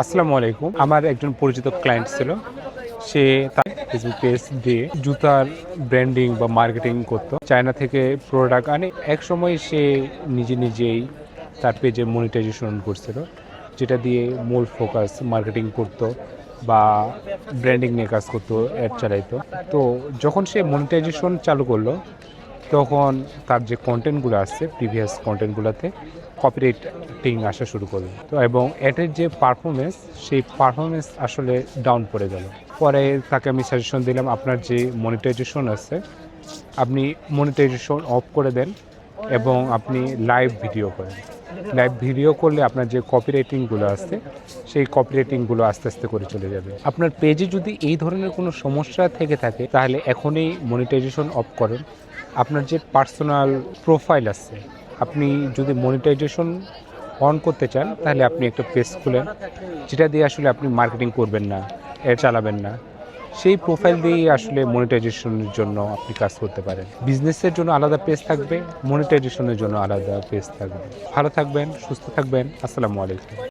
আসসালামু আলাইকুম। আমার একজন পরিচিত ক্লায়েন্ট ছিল। সে তার ফেসবুক পেজ দিয়ে জুতার ব্র্যান্ডিং বা মার্কেটিং করতো। চায়না থেকে প্রোডাক্ট আনে। একসময় সে নিজেই তার পেজে মনিটাইজেশন করছিল। যেটা দিয়ে মূল ফোকাস মার্কেটিং করতো বা ব্র্যান্ডিং নিয়ে কাজ করতো, অ্যাড চালাইতো। তো যখন সে মনিটাইজেশন চালু করলো, তখন তার যে কন্টেন্টগুলো আসছে প্রিভিয়াস কন্টেন্টগুলোতে কপিরাইটিং আসা শুরু করলো। তো এবং অ্যাডের যে পারফরমেন্স, সেই পারফরমেন্স আসলে ডাউন পড়ে গেল। পরে তাকে আমি সাজেশন দিলাম, আপনার যে মনিটাইজেশন আছে আপনি মনিটাইজেশন অফ করে দেন এবং আপনি লাইভ ভিডিও করেন। লাইভ ভিডিও করলে আপনার যে কপিরাইটিংগুলো আছে সেই কপিরাইটিংগুলো আস্তে আস্তে করে চলে যাবে। আপনার পেজে যদি এই ধরনের কোনো সমস্যা থেকে থাকে তাহলে এখনই মনিটাইজেশন অফ করেন। আপনার যে পার্সোনাল প্রোফাইল আছে, আপনি যদি মনিটাইজেশন অন করতে চান তাহলে আপনি একটা পেজ খুলেন, যেটা দিয়ে আসলে আপনি মার্কেটিং করবেন না, অ্যাড চালাবেন না। সেই প্রোফাইল দিয়েই আসলে মনিটাইজেশনের জন্য আপনি কাজ করতে পারেন। বিজনেসের জন্য আলাদা পেজ থাকবে, মনিটাইজেশনের জন্য আলাদা পেজ থাকবে। ভালো থাকবেন, সুস্থ থাকবেন। আসসালামু আলাইকুম।